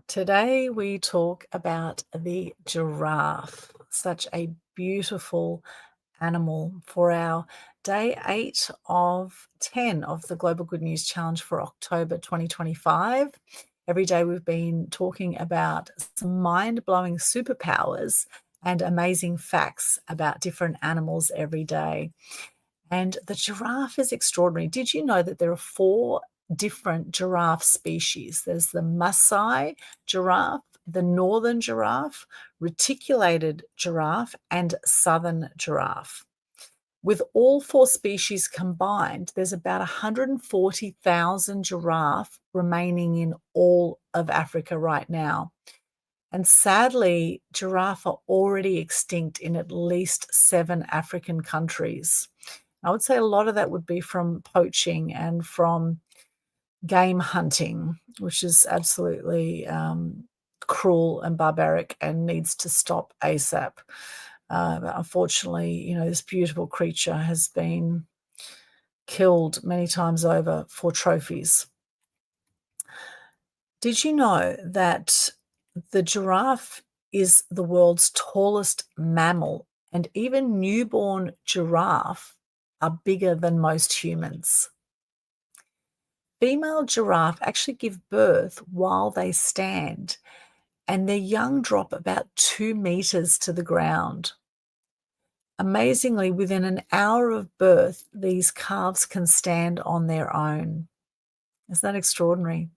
Today we talk about the giraffe, such a beautiful animal for our day 8 of 10 of the Global Good News Challenge for October 2025. Every day we've been talking about some mind-blowing superpowers and amazing facts about different animals every day. And the giraffe is extraordinary. Did you know that there are 4 different giraffe species? There's the Maasai giraffe, the northern giraffe, reticulated giraffe, and southern giraffe. With all 4 species combined, there's about 140,000 giraffe remaining in all of Africa right now. And sadly, giraffe are already extinct in at least 7 African countries. I would say a lot of that would be from poaching and from game hunting, which is absolutely cruel and barbaric and needs to stop ASAP. But unfortunately, this beautiful creature has been killed many times over for trophies. Did you know that the giraffe is the world's tallest mammal, and even newborn giraffe are bigger than most humans? Female giraffe actually give birth while they stand, and their young drop about 2 meters to the ground. Amazingly, within an hour of birth, these calves can stand on their own. Isn't that extraordinary?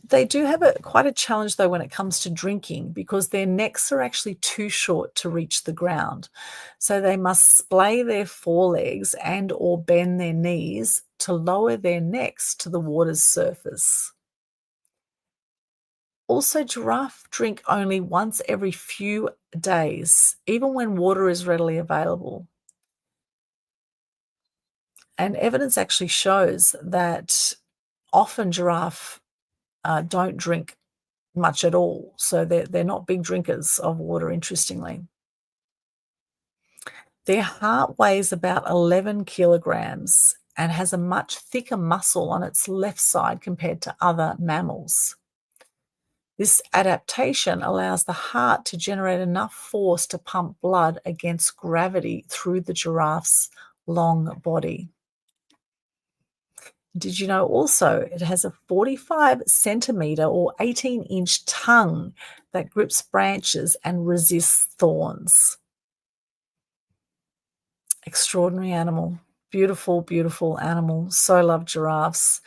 They do have quite a challenge, though, when it comes to drinking, because their necks are actually too short to reach the ground. So they must splay their forelegs and or bend their knees to lower their necks to the water's surface. Also, giraffe drink only once every few days, even when water is readily available. And evidence actually shows that often giraffe don't drink much at all. So they're not big drinkers of water, interestingly. Their heart weighs about 11 kilograms and has a much thicker muscle on its left side compared to other mammals. This adaptation allows the heart to generate enough force to pump blood against gravity through the giraffe's long body. Did you know also it has a 45 centimeter or 18-inch tongue that grips branches and resists thorns? Extraordinary animal. Beautiful, beautiful animal. So love giraffes.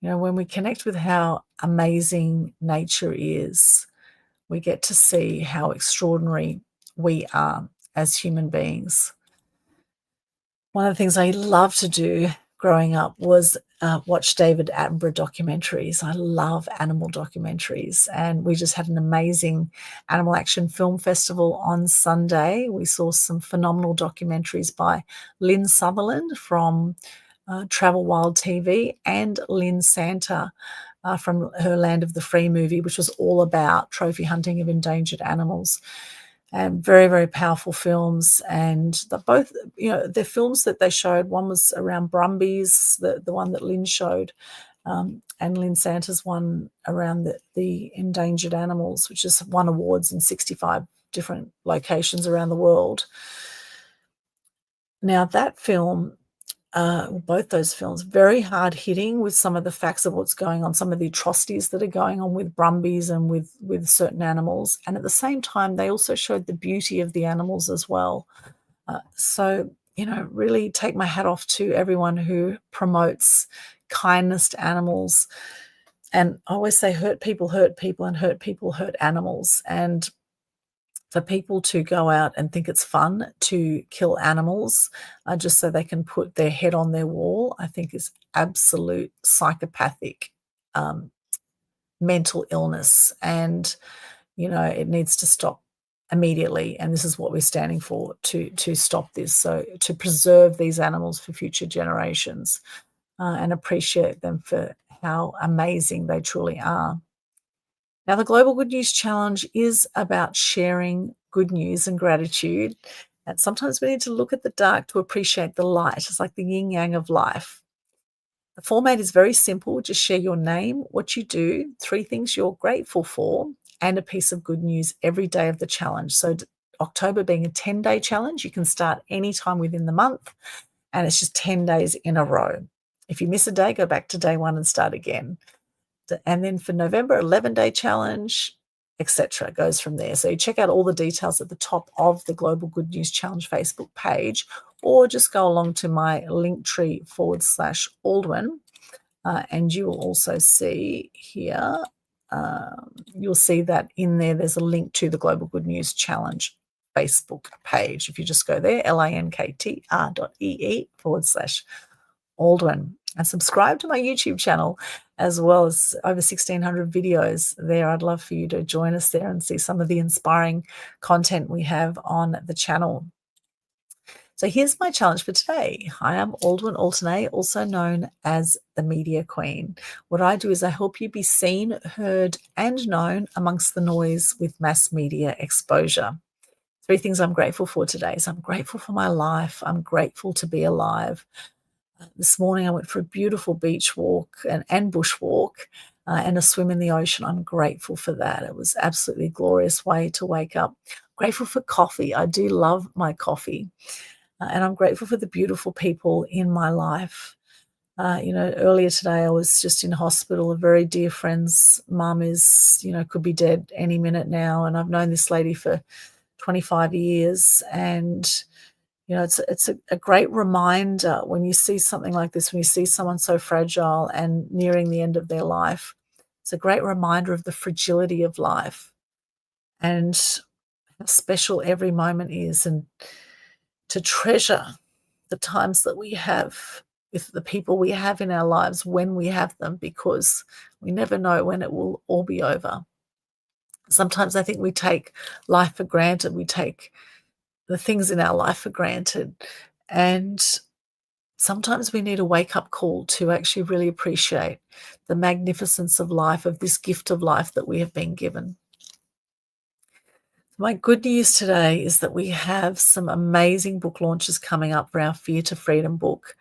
When we connect with how amazing nature is, we get to see how extraordinary we are as human beings. One of the things I loved to do growing up was watch David Attenborough documentaries. I love animal documentaries, and we just had an amazing Animal Action Film Festival on Sunday. We saw some phenomenal documentaries by Lynn Sutherland from Travel Wild TV and Lynn Santa from her Land of the Free movie, which was all about trophy hunting of endangered animals. And very, very powerful films. And both, the films that they showed, one was around Brumbies, the one that Lynn showed, and Lynn Santa's one around the endangered animals, which has won awards in 65 different locations around the world. Now, that film, both those films, very hard hitting with some of the facts of what's going on, some of the atrocities that are going on with Brumbies and with certain animals. And at the same time, they also showed the beauty of the animals as well. So, really take my hat off to everyone who promotes kindness to animals. And I always say hurt people, and hurt people hurt animals. And for people to go out and think it's fun to kill animals just so they can put their head on their wall, I think is absolute psychopathic mental illness. And, it needs to stop immediately. And this is what we're standing for, to stop this. So to preserve these animals for future generations and appreciate them for how amazing they truly are. Now, the Global Good News Challenge is about sharing good news and gratitude. And sometimes we need to look at the dark to appreciate the light. It's like the yin yang of life. The format is very simple. Just share your name, what you do, 3 things you're grateful for, and a piece of good news every day of the challenge. So October being a 10-day challenge, you can start anytime within the month, and it's just 10 days in a row. If you miss a day, go back to day 1 and start again. And then for November, 11-day challenge, etc. Goes from there. So you check out all the details at the top of the Global Good News Challenge Facebook page, or just go along to my linktree/Aldwin, and you will also see here, you'll see that in there, there's a link to the Global Good News Challenge Facebook page. If you just go there, linktr.ee/Aldwin, and subscribe to my YouTube channel, as well as over 1,600 videos there. I'd love for you to join us there and see some of the inspiring content we have on the channel. So here's my challenge for today. I am Aldwin Altenay, also known as the Media Queen. What I do is I help you be seen, heard, and known amongst the noise with mass media exposure. 3 things I'm grateful for today. So I'm grateful for my life. I'm grateful to be alive. This morning I went for a beautiful beach walk and bush walk, and a swim in the ocean. I'm grateful for that. It was absolutely glorious way to wake up. Grateful for coffee. I do love my coffee. And I'm grateful for the beautiful people in my life. Earlier today I was just in hospital. A very dear friend's mum is, could be dead any minute now. And I've known this lady for 25 years. And, it's a great reminder when you see something like this, when you see someone so fragile and nearing the end of their life. It's a great reminder of the fragility of life and how special every moment is, and to treasure the times that we have with the people we have in our lives when we have them, because we never know when it will all be over. Sometimes I think we take life for granted. We take the things in our life for granted. And sometimes we need a wake-up call to actually really appreciate the magnificence of life, of this gift of life that we have been given. My good news today is that we have some amazing book launches coming up for our Fear to Freedom book.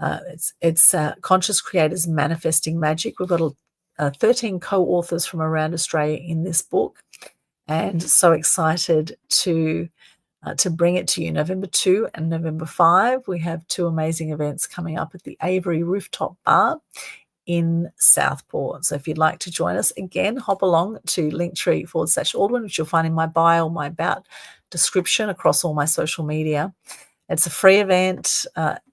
It's Conscious Creators Manifesting Magic. We've got 13 co-authors from around Australia in this book, and so excited to bring it to you. November 2 and November 5, we have 2 amazing events coming up at the Avery Rooftop Bar in Southport. So if you'd like to join us, again, hop along to linktree/Aldwin, which you'll find in my bio, my about description across all my social media. It's a free event,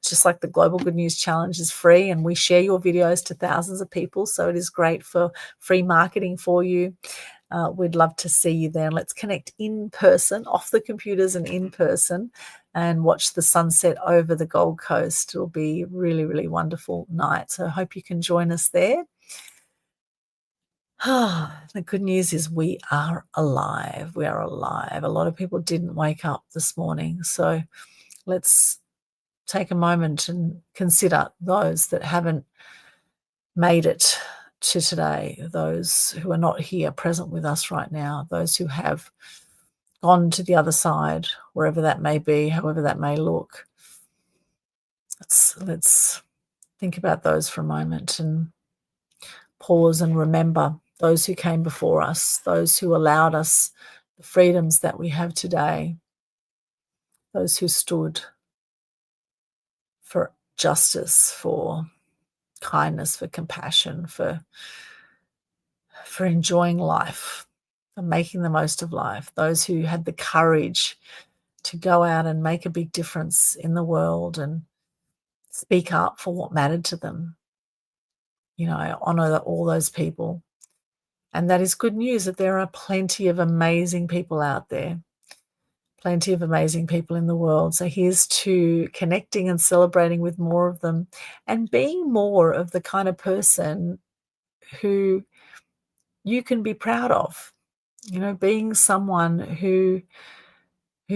just like the Global Good News Challenge is free, and we share your videos to thousands of people, so it is great for free marketing for you. We'd love to see you there. Let's connect in person, off the computers and in person, and watch the sunset over the Gold Coast. It'll be a really, really wonderful night. So I hope you can join us there. The good news is we are alive. We are alive. A lot of people didn't wake up this morning. So let's take a moment and consider those that haven't made it to today, those who are not here present with us right now, those who have gone to the other side, wherever that may be, however that may look. Let's think about those for a moment and pause and remember those who came before us, those who allowed us the freedoms that we have today, those who stood for justice, for kindness, for compassion, for enjoying life, for making the most of life, those who had the courage to go out and make a big difference in the world and speak up for what mattered to them. I honor all those people. And that is good news, that there are plenty of amazing people out there, plenty of amazing people in the world. So here's to connecting and celebrating with more of them, and being more of the kind of person who you can be proud of, being someone who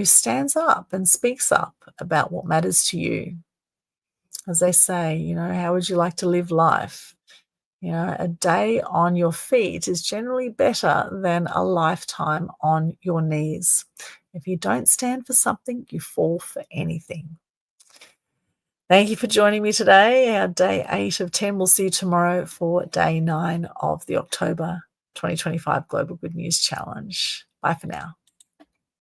stands up and speaks up about what matters to you. As they say, how would you like to live life? A day on your feet is generally better than a lifetime on your knees. If you don't stand for something, you fall for anything. Thank you for joining me today. Our day 8 of 10. We'll see you tomorrow for day 9 of the October 2025 Global Good News Challenge. Bye for now.